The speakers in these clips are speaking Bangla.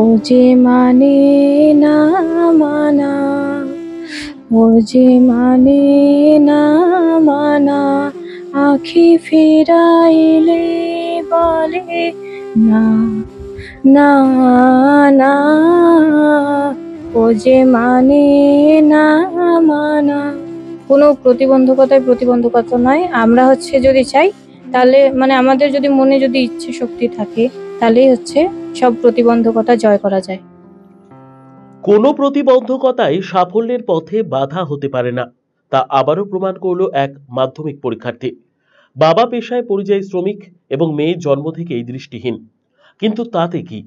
ও যে মানে না মানা, ও যে মানে না মানা, আখি ফিরাইলে বলে না না না, ও যে মানে না মানা। কোনো প্রতিবন্ধকতা নয়, আমরা যদি চাই তাহলে আমাদের যদি মনে ইচ্ছে শক্তি থাকে তাহলেই সব প্রতিবন্ধকতা জয় করা যায়। কোনো প্রতিবন্ধকতাই সাফল্যের পথে বাধা হতে পারে না, তা আবারও প্রমাণ করলো এক মাধ্যমিক পরীক্ষার্থী। বাবা পেশায় পরিযায়ী শ্রমিক এবং মেয়ে জন্ম থেকেই দৃষ্টিহীন, কিন্তু তাতে কি?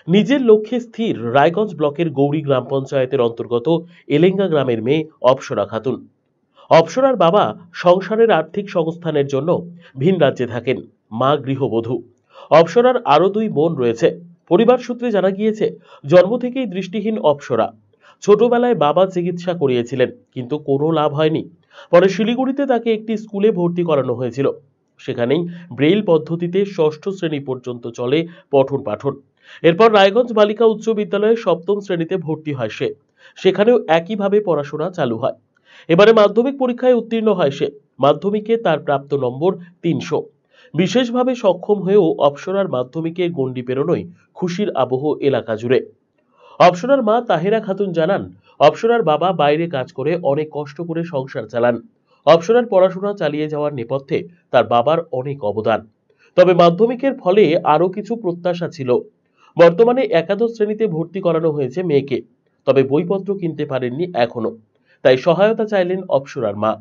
নিজের লক্ষ্যে স্থির রায়গঞ্জ ব্লকের গৌরী গ্রাম পঞ্চায়েতের অন্তর্গত এলেঙ্গা গ্রামের মেয়ে অপ্সরা খাতুন। অপ্সরার বাবা সংসারের আর্থিক সংস্থানের জন্য ভিন রাজ্যে থাকেন, মা গৃহবধূ। অপ্সরার আরো দুই বোন রয়েছে। পরিবার সূত্রে জানা গিয়েছে, জন্ম থেকেই দৃষ্টিহীন অপ্সরা। ছোটবেলায় বাবা চিকিৎসা করিয়েছিলেন, কিন্তু কোনো লাভ হয়নি। পরে শিলিগুড়িতে তাকে একটি স্কুলে ভর্তি করানো হয়েছিল। সেখানেই ব্রেইল পদ্ধতিতে ষষ্ঠ শ্রেণী পর্যন্ত চলে পঠন পাঠন। এরপর রায়গঞ্জ বালিকা উচ্চ বিদ্যালয়ে সপ্তম শ্রেণীতে ভর্তি হয় সে। সেখানেও একইভাবে পড়াশোনা চালু হয়। এবারে মাধ্যমিক পরীক্ষায় উত্তীর্ণ হয় সে। মাধ্যমিকে তার প্রাপ্ত নম্বর ৩০০। বিশেষভাবে সক্ষম হয়েও অপ্সরার মাধ্যমিকে গণ্ডি পেরোনোই খুশির আবহ এলাকা জুড়ে। অপ্সরার মা তাহেরা খাতুন জানান, অপ্সরার বাবা বাইরে কাজ করে অনেক কষ্ট করে সংসার চালান। অপ্সরার পড়াশোনা চালিয়ে যাওয়ার নেপথ্যে তার বাবার অনেক অবদান। তবে মাধ্যমিকের ফলে আরো কিছু প্রত্যাশা ছিল। বর্তমানে একাদশ শ্রেণীতে ভর্তি করানো হয়েছে মেয়েকে, তবে বইপত্র কিনতে পারেননি এখনো। তাই সহায়তা চাইলেন অপ্সরার মা।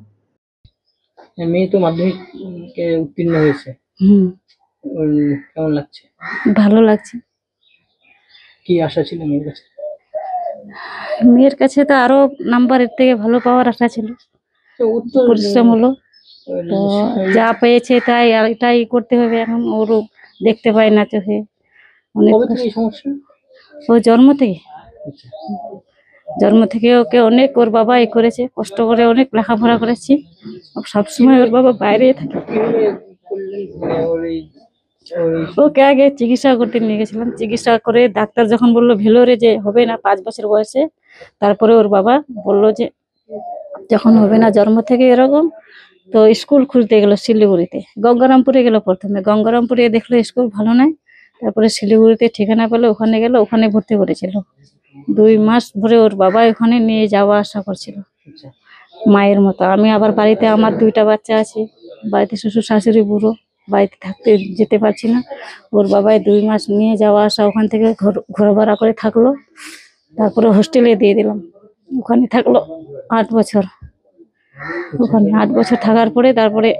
মেয়ে তো মাধ্যমিকে উত্তীর্ণ হয়েছে, কেমন লাগছে? ভালো লাগছে। কি আশা ছিল মেয়ের কাছে? মেয়ের কাছে তো আরো নাম্বার এর থেকে ভালো পাওয়ার আশা ছিল। পরিশ্রম হলো, তো যা পেয়েছে তাই আর এটাই করতে হবে। এখন ওরও দেখতে পায় না চোখে। অনেক কবে থেকে এই সমস্যা? ও জন্ম থেকে ওকে অনেক ওর বাবা করেছে, কষ্ট করে অনেক লেখাপড়া করেছি। সবসময় ওর বাবা বাইরে থাকে। ওকে আগে চিকিৎসা করতে নিয়ে গেছিলাম। চিকিৎসা করে ডাক্তার যখন বললো ভেলোরে যে হবে না 5 বছর বয়সে, তারপরে ওর বাবা বললো যে যখন হবে না জন্ম থেকে এরকম, তো স্কুল খুলতে গেল শিলিগুড়িতে। গঙ্গারামপুরে গেল প্রথমে, গঙ্গারামপুরে দেখলো স্কুল ভালো নাই, তারপরে শিলিগুড়িতে ঠিকানা পেলো, ওখানে গেল, ওখানে ভর্তি করেছিল। 2 মাস ধরে ওর বাবা ওখানে নিয়ে যাওয়া আসা করছিল মায়ের মতো। আমি আবার বাড়িতে, আমার 2টা বাচ্চা আছে, বাড়িতে শ্বশুর শাশুড়ি বুড়ো, বাড়িতে থাকতে যেতে পারছি না। ওর বাবাই 2 মাস নিয়ে যাওয়া আসা, ওখান থেকে ঘর ভাড়া করে থাকলো। তারপরে হোস্টেলে দিয়ে দিলাম, ওখানে থাকলো 8 বছর। ওখানে 8 বছর থাকার পরে তারপরে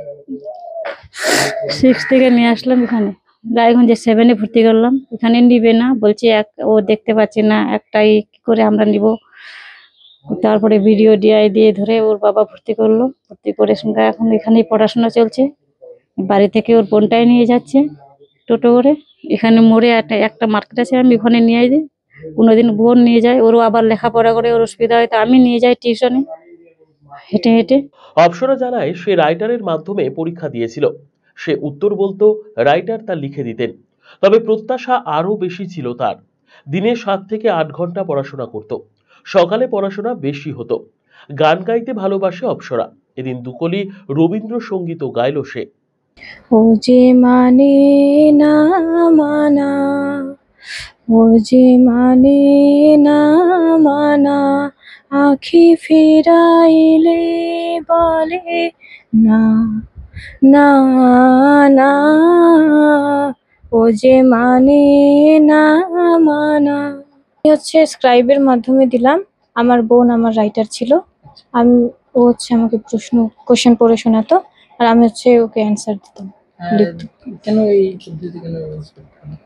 6 থেকে নিয়ে আসলাম এখানে রায়গঞ্জে 7-এ ভর্তি করলাম। এখানে নিবে না, বলছে ও দেখতে পাচ্ছি না, একটাই কি করে আমরা নিব। তারপরে ভিডিও ডিআই দিয়ে ধরে ওর বাবা ভর্তি করলো। ভর্তি করে সঙ্গে এখন এখানেই পড়াশোনা চলছে। বাড়ি থেকে ওর বোনটাই নিয়ে যাচ্ছে টোটো করে। এখানে মোড়ে একটা মার্কেট আছে, আমি ওখানে নিয়ে যাই। কোনোদিন বোন নিয়ে যায়, ওরও আবার লেখাপড়া করে ওর অসুবিধা হয়, তো আমি নিয়ে যাই টিউশনে হেঁটে হেঁটে। অপ্সরা জানায়, সে রাইটারের মাধ্যমে পরীক্ষা দিয়েছিল। সে উত্তর বলতো, রাইটার তা লিখে দিতেন। তবে প্রত্যাশা আরো বেশি ছিল তার। দিনে 7 থেকে 8 ঘন্টা পড়াশোনা করত। সকালে পড়াশোনা বেশি হতো। গান গাইতে ভালোবাসে অপ্সরা। এদিন দুকলি রবীন্দ্রসঙ্গীতও গাইল সে। ও যে মানে না মানা, ও যে মানে না মানা, আখি ফিরাইলে বলে না না না, ও যে মানে না মানা। স্ক্রাইবের মাধ্যমে দিলাম। আমার বোন আমার রাইটার ছিল। আমি ও আমাকে কোশ্চেন পড়ে শোনাতো, আর আমি ওকে অ্যান্সার দিতাম, লিখতাম। কেন এই পদ্ধতি কেন use করতে হবে?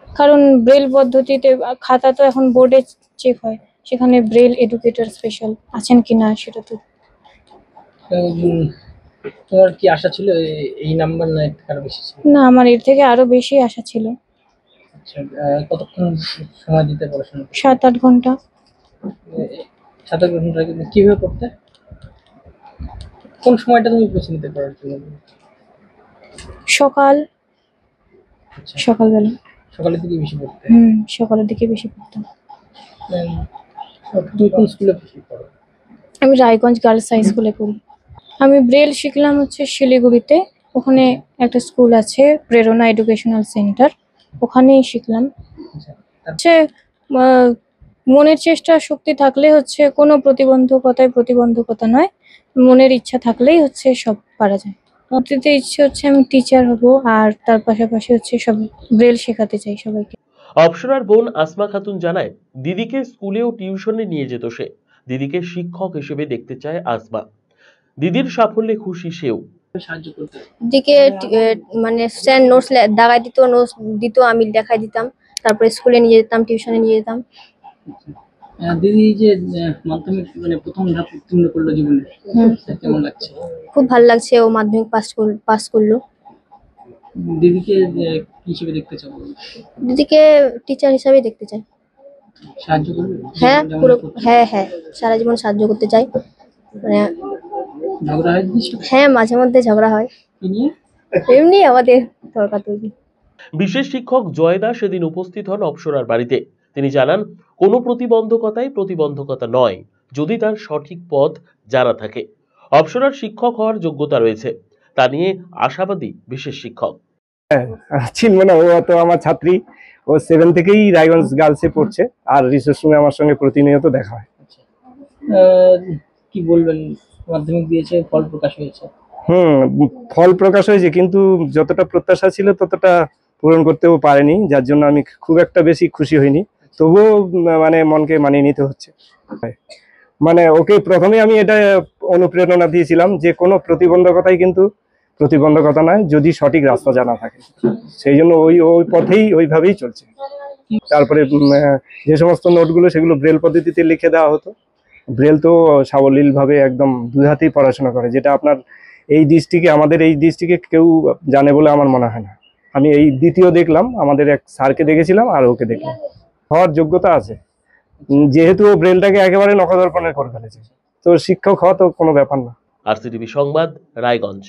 কারণ ব্রেল পদ্ধতিতে খাতা তো এখন বোর্ডে চেক হয়, সেখানে ব্রেল এডুকেটর স্পেশাল আছেন কিনা সেটা তো। তোমার কি আশা ছিল এই নাম্বার না এর থেকে আরো বেশি ছিল? না, আমার এর থেকে আরো বেশি আশা ছিল। আচ্ছা, কতক্ষণ সময় দিতে পড়াশোনা? 7-8 ঘন্টা। 7-8 ঘন্টা কিভাবে পড়তে? কোন সময়টা তুমি বেছে নিতে পড়ার জন্য? সকালবেলা। সকালের দিকে বেশি পড়তে? সকালের দিকে বেশি পড়তাম। তুমি কোন স্কুলে পড়ো? আমি রায়গঞ্জ গার্লস হাই স্কুলে পড়ি। আমি ব্রেল শিখলাম হচ্ছে শিলিগুড়িতে, ওখানে একটা স্কুল আছে প্রেরণা এডুকেশনাল সেন্টার, ওখানেই শিখলাম। আচ্ছা, হচ্ছে মনের চেষ্টা শক্তি থাকলে হচ্ছে কোনো প্রতিবন্ধকতা নয়, মনের ইচ্ছা থাকলেই হচ্ছে সব পারা যায়। অতীতে ইচ্ছে হচ্ছে আমি টিচার হব, আর তার পাশাপাশি হচ্ছে সব ব্রেল শেখাতে চাই সবাইকে। অপসরার বোন আসমা খাতুন জানায়, দিদিকে স্কুলেও টিউশনে নিয়ে যেত সে। দিদিকে শিক্ষক হিসেবে দেখতে চায় আসমা। দিদির সাফল্যে খুশি সেও। সাহায্য করতে? দিকে মানে স্যার নোটস দাগাই দিত, নোটস দিত, আমি দেখাই দিতাম, তারপরে স্কুলে নিয়ে যেতাম, টিউশনে নিয়ে যেতাম। দিদি যে মাধ্যমিক মানে প্রথম ধাপ উত্তীর্ণ করলো জীবনে, কেমন লাগছে? খুব ভালো লাগছে, ও মাধ্যমিক পাস করলো। দিদিকে কি হিসেবে দেখতে চাও? দিদিকে টিচার হিসাবে দেখতে চাই। সাহায্য করবে? হ্যাঁ, যেমন পুরো করতো? হ্যাঁ, সারা জীবন সাহায্য করতে চাই। মানে ঝগড়া হয় দিদির সাথে? হ্যাঁ, মাঝে মধ্যে ঝগড়া হয়, কি নিয়ে? এমনি আমাদের তর্কাতর্কি। বিশেষ শিক্ষক জয়দা সেদিন উপস্থিত হন অপসরার বাড়িতে। তিনি জানান, কোনো প্রতিবন্ধকতাই প্রতিবন্ধকতা নয়, যদি তার সঠিক পথ জানা থাকে। অপসরার শিক্ষক হওয়ার যোগ্যতা রয়েছে, তা নিয়ে আশাবাদী বিশেষ শিক্ষক। চিনবো না, ও তো আমার ছাত্রী, ও 7 থেকেই রায়গঞ্জ গার্লসে পড়ছে, আর রিসের সময় আমার সঙ্গে প্রতিনিয়ত দেখা হয়। কি বলবেন, মাধ্যমিক দিয়েছে, ফল প্রকাশ হয়েছে? ফল প্রকাশ হয়েছে, কিন্তু যতটা প্রত্যাশা ছিল ততটা পূরণ করতেও পারেনি, যার জন্য আমি খুব একটা বেশি খুশি হইনি। তবুও মানে মনকে মানিয়ে নিতে হচ্ছে। মানে ওকে প্রথমে আমি এটা অনুপ্রেরণা দিয়েছিলাম যে কোনো প্রতিবন্ধকতাই কিন্তু প্রতিবন্ধকতা নয়, যদি সঠিক রাস্তা জানা থাকে। সেই জন্য ওই পথেই ওইভাবেই চলছে। তারপরে যে সমস্ত নোটগুলো সেগুলো ব্রেল পদ্ধতিতে লিখে দেওয়া হতো। ব্রেল তো সাবলীলভাবে একদম দুই হাতেই পড়াশোনা করে, যেটা আপনার আমাদের এই ডিস্ট্রিক্টে কেউ জানে বলে আমার মনে হয় না। আমি এই দ্বিতীয় দেখলাম, আমাদের এক স্যারকে দেখেছিলাম আর ওকে দেখলাম। হওয়ার যোগ্যতা আছে, যেহেতু ও ব্রেলটাকে একেবারে নখদর্পণে করে ফেলেছে, তো শিক্ষক হওয়া তো কোনো ব্যাপার না। RCTV সংবাদ, রায়গঞ্জ।